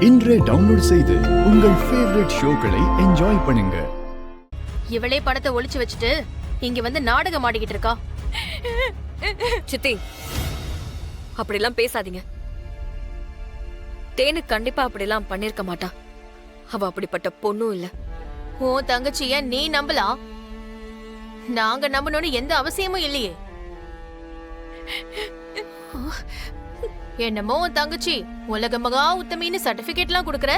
இன்றே டவுன்லோட் செய்து உங்கள் ஃபேவரட் ஷோக்களை என்ஜாய் பண்ணுங்க. இவளே பணத்தை ஒளிச்சு வச்சுட்டு இங்க வந்து நாடகம் ஆடிக்கிட்டு இருக்கா. சித்தி, அப்படிலாம் பேசாதீங்க. தேனு கண்டிப்பா அப்படிலாம் பண்ணிருக்க மாட்டா. அவ அப்படிப்பட்ட பொண்ணும் இல்ல. உன் தங்கச்சிய நீ நம்பலாம், நாங்க நம்பணும்னு எந்த அவசியமும் இல்லையே. என்னமோ உன் தங்கச்சி உலக மகா உத்தமின்னு சர்டிபிகேட்லாம் கொடுக்கற.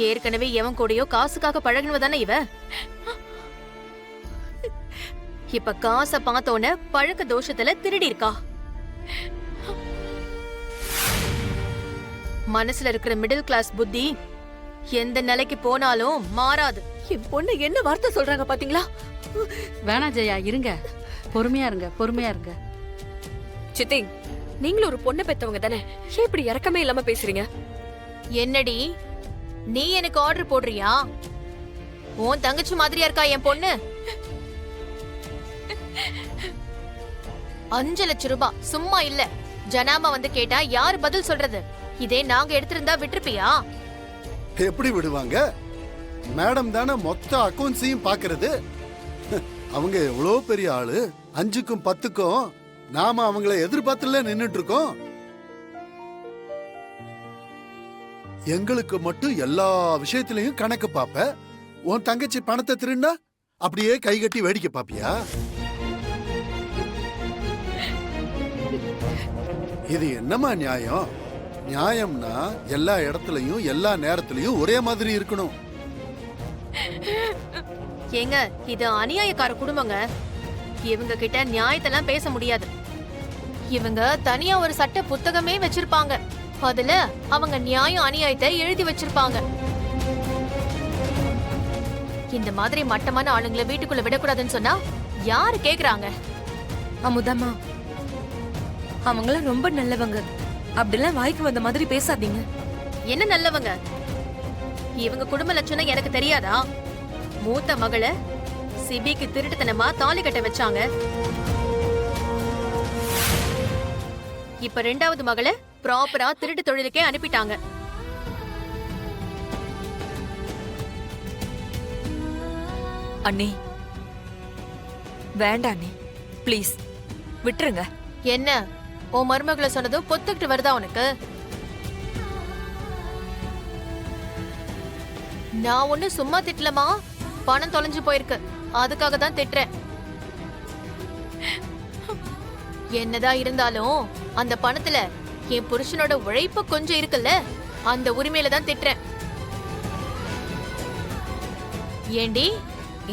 ஏற்கனவே எவன் கூடயோ காசுக்காக பழகினவதானே இவ. இப்ப காசை பார்த்தோன்னு பழக்க தோஷத்துல திருடி இருக்கா. மனசுல இருக்கிற மிடில் கிளாஸ் புத்தி எந்த நிலைக்கு போனாலும் மாறாது. என் பொண்ணு என்ன வார்த்தை சொல்றாங்க பாத்தீங்களா? வேணா ஜெயா, இருங்க, பொறுமையா இருங்க, பொறுமையா இருங்க. சித்தி, நீங்களும் ஒரு பொண்ணை பெத்தவங்க தானே, ஏன் இப்படி இறக்கமே இல்லாம பேசுறீங்க? என்னடி நீ எனக்கு ஆர்டர் போடுறியா? உன் தங்கச்சி மாதிரியா இருக்கா என் பொண்ணு? 5 லட்சம் ரூபாய் சும்மா இல்ல. ஜனாமா வந்து கேட்டா யாரு பதில் சொல்றது? இதே நாங்க எடுத்திருந்தா விட்டுருப்பியா? எப்படி விடுவாங்க? மேடம் தானே மொத்த அக்கவுண்ட்ஸையும் பாக்குறது. அவங்க எவ்வளவு பெரிய ஆளு. 5க்கும் 10க்கும் நாம அவங்கள எதிர்பார்த்துல நின்னுட்டு இருக்கோம். எங்களுக்கு மட்டும் எல்லா விஷயத்திலையும் கணக்கு பாப்ப. உன் தங்கச்சி பணத்தை திருண்டா அப்படியே கைகட்டி வேடிக்கை பாப்பியா? இது என்னமா நியாயம்? நியாயம்னா எல்லா இடத்துலயும் எல்லா நேரத்திலயும் ஒரே மாதிரி இருக்கணும். ஏங்க, இது அநியாயக்கார குடும்பங்க. இவங்க கிட்ட நியாயத்தெல்லாம் பேச முடியாது. இவங்க தனியா ஒரு சட்ட புத்தகமே வச்சிருப்பாங்க. அதுல அவங்க நியாயம் அநியாயத்தை எழுதி வச்சிருப்பாங்க. இந்த மாதிரி மட்டமான ஆளுங்களை வீட்டுக்குள்ள விடக்கூடாதுன்னு சொன்னா யாரு கேக்குறாங்க? அமுதம்மா, அவங்களாம் ரொம்ப நல்லவங்க. அப்படிலாம் வாய்க்கு வந்த மாதிரி பேசாதீங்க. என்ன நல்லவங்க? இவங்க குடும்ப லட்சணம் எனக்கு தெரியாதா? மூத்த மகளை சிபிக்கு திருட்டுத்தனமா தாலி கட்ட வச்சாங்க. இப்ப 2வது மகளை ப்ராப்பரா திருட்டு தொழிலுக்கே அனுப்பிட்டாங்க. அண்ணி, வேண்டாம் அண்ணி, ப்ளீஸ் விட்டுருங்க. என்ன உன் மருமகளை சொன்னதும் பொத்துக்கிட்டு வருதா உனக்கு? நான் ஒண்ணு சும்மா திட்டலமா, பணம் தொலைஞ்சு போயிருக்கு, அதுக்காக தான் திட்டுறேன். என்னதான் இருந்தாலும் அந்த பணத்துல என் புருஷனோட உழைப்பு கொஞ்சம் இருக்குல்ல, அந்த உரிமையில தான் திட்டுறேன். ஏண்டி,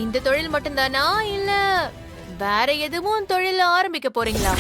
இந்த தொழில் மட்டும்தானா இல்ல வேற எதுவும் தொழில் ஆரம்பிக்க போறீங்களா?